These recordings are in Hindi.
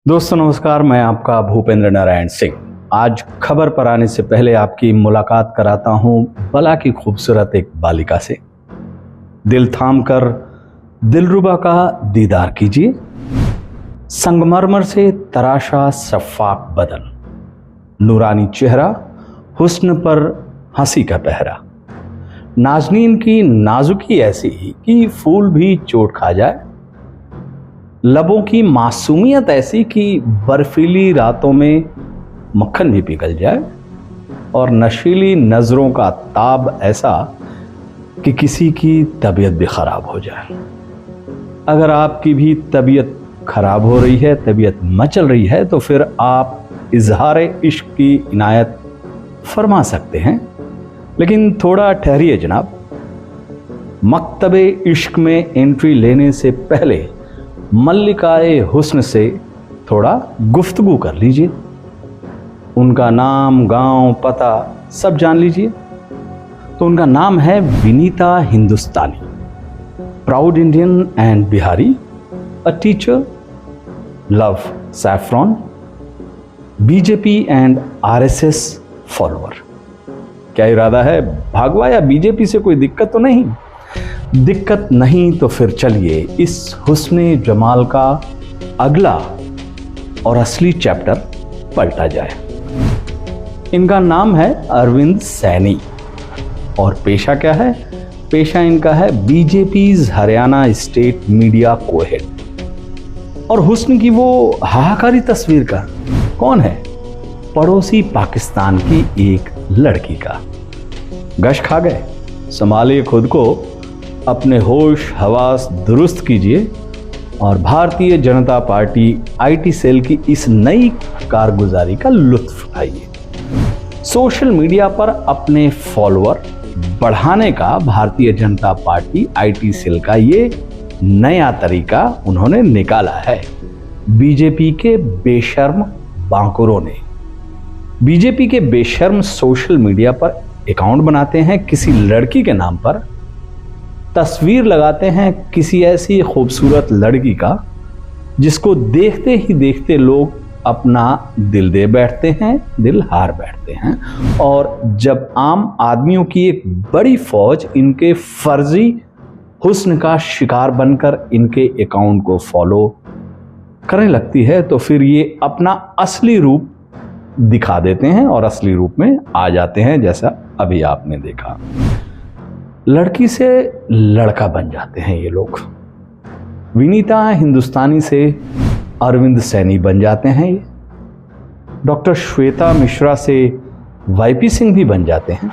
दोस्तों नमस्कार, मैं आपका भूपेंद्र नारायण सिंह। आज खबर पर आने से पहले आपकी मुलाकात कराता हूं बला की खूबसूरत एक बालिका से। दिल थाम कर दिलरुबा का दीदार कीजिए। संगमरमर से तराशा शफाफ बदन, नूरानी चेहरा, हुस्न पर हंसी का पहरा, नाज़नीन की नाजुकी ऐसी कि फूल भी चोट खा जाए, लबों की मासूमियत ऐसी कि बर्फीली रातों में मक्खन भी पिघल जाए, और नशीली नजरों का ताब ऐसा कि किसी की तबीयत भी खराब हो जाए। अगर आपकी भी तबीयत खराब हो रही है, तबीयत मचल रही है, तो फिर आप इजहार इश्क की इनायत फरमा सकते हैं, लेकिन थोड़ा ठहरिए जनाब। मकतबे इश्क में एंट्री लेने से पहले मल्लिकाए हुस्न से थोड़ा गुफ्तगू कर लीजिए। उनका नाम, गांव, पता सब जान लीजिए। तो उनका नाम है Vinita Hindustani, proud Indian and Bihari, a teacher, love saffron, BJP and RSS follower. क्या इरादा है, भागवा या बीजेपी से कोई दिक्कत तो नहीं? दिक्कत नहीं तो फिर चलिए इस हुस्ने जमाल का अगला और असली चैप्टर पलटा जाए। इनका नाम है अरविंद सैनी और पेशा क्या है? पेशा इनका है बीजेपीज हरियाणा स्टेट मीडिया को-हेड। और हुस्न की वो हाहाकारी तस्वीर का कौन है? पड़ोसी पाकिस्तान की एक लड़की का। गश खा गए, संभालिए खुद को, अपने होश हवास दुरुस्त कीजिए और Bharatiya Janata party IT cell की इस नई कारगुजारी का लुत्फ उठाइए। सोशल मीडिया पर अपने फॉलोअर बढ़ाने का Bharatiya Janata party IT cell का ये नया तरीका उन्होंने निकाला है। बीजेपी के बेशर्म बांकुरों ने, बीजेपी के बेशर्म सोशल मीडिया पर अकाउंट बनाते हैं किसी लड़की के नाम पर, तस्वीर लगाते हैं किसी ऐसी खूबसूरत लड़की का जिसको देखते ही देखते लोग अपना दिल दे बैठते हैं, दिल हार बैठते हैं। और जब आम आदमियों की एक बड़ी फौज इनके फर्जी हुस्न का शिकार बनकर इनके अकाउंट को फॉलो करने लगती है, तो फिर ये अपना असली रूप दिखा देते हैं और असली रूप में आ जाते हैं, जैसा अभी आपने देखा। लड़की से लड़का बन जाते हैं ये लोग। विनीता हिंदुस्तानी से अरविंद सैनी बन जाते हैं ये। डॉक्टर श्वेता मिश्रा से वाईपी सिंह भी बन जाते हैं।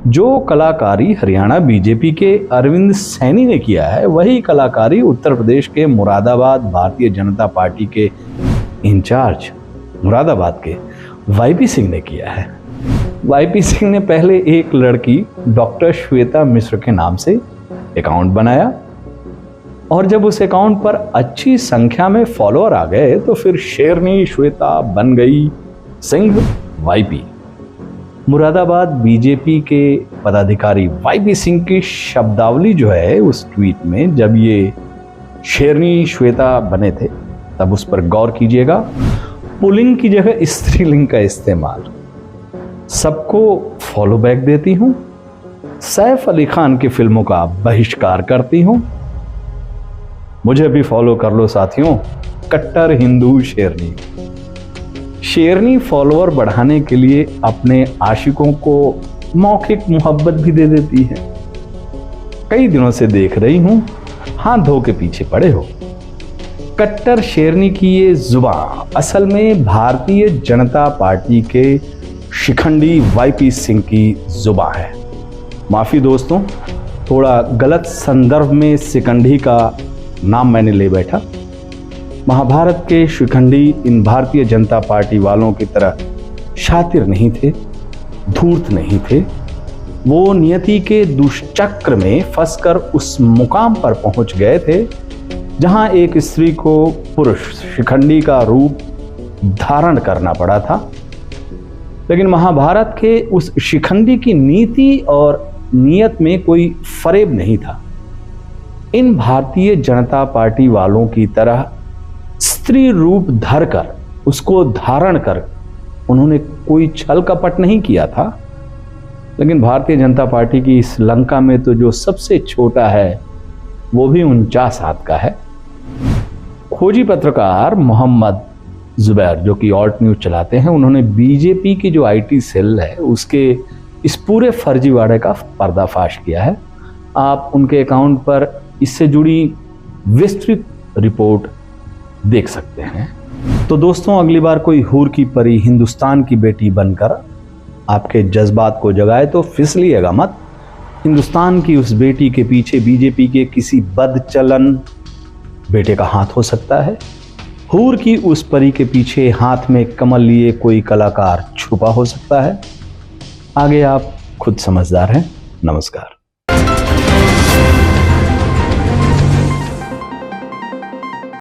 जो कलाकारी हरियाणा बीजेपी के अरविंद सैनी ने किया है, वही कलाकारी उत्तर प्रदेश के मुरादाबाद भारतीय जनता पार्टी के इंचार्ज मुरादाबाद के वाईपी सिंह ने किया है। वाईपी सिंह ने पहले एक लड़की डॉक्टर श्वेता मिश्र के नाम से अकाउंट बनाया, और जब उस अकाउंट पर अच्छी संख्या में फॉलोअर आ गए तो फिर शेरनी श्वेता बन गई सिंह वाईपी। मुरादाबाद बीजेपी के पदाधिकारी वाईपी सिंह की शब्दावली जो है उस ट्वीट में, जब ये शेरनी श्वेता बने थे, तब उस पर गौर कीजिएगा। पुल्लिंग की जगह स्त्रीलिंग का इस्तेमाल। सबको फॉलो बैक देती हूं, सैफ अली खान की फिल्मों का बहिष्कार करती हूं, मुझे भी फॉलो कर लो साथियों, कट्टर हिंदू शेरनी। शेरनी फॉलोअर बढ़ाने के लिए अपने आशिकों को मौखिक मोहब्बत भी दे देती है। कई दिनों से देख रही हूं, हाथ धो के पीछे पड़े हो। कट्टर शेरनी की ये जुबान असल में भारतीय जनता पार्टी के शिखंडी वाईपी सिंह की जुबान है। माफ़ी दोस्तों, थोड़ा गलत संदर्भ में शिखंडी का नाम मैंने ले बैठा। महाभारत के शिखंडी इन भारतीय जनता पार्टी वालों की तरह शातिर नहीं थे, धूर्त नहीं थे। वो नियति के दुष्चक्र में फंसकर उस मुकाम पर पहुंच गए थे जहां एक स्त्री को पुरुष शिखंडी का रूप धारण करना पड़ा था। लेकिन महाभारत के उस शिखंडी की नीति और नियत में कोई फरेब नहीं था। इन भारतीय जनता पार्टी वालों की तरह स्त्री रूप धरकर, उसको धारण कर उन्होंने कोई छल कपट नहीं किया था। लेकिन भारतीय जनता पार्टी की इस लंका में तो जो सबसे छोटा है वो भी 49 हाथ का है। खोजी पत्रकार मोहम्मद जुबैर, जो कि ऑल्ट न्यूज चलाते हैं, उन्होंने बीजेपी की जो आईटी सेल है उसके इस पूरे फर्जीवाड़े का पर्दाफाश किया है। आप उनके अकाउंट पर इससे जुड़ी विस्तृत रिपोर्ट देख सकते हैं। तो दोस्तों, अगली बार कोई हूर की परी हिंदुस्तान की बेटी बनकर आपके जज्बात को जगाए तो फिसलिएगा मत। हिंदुस्तान की उस बेटी के पीछे बीजेपी के किसी बदचलन बेटे का हाथ हो सकता है। हूर की उस परी के पीछे हाथ में कमल लिए कोई कलाकार छुपा हो सकता है। आगे आप खुद समझदार हैं। नमस्कार।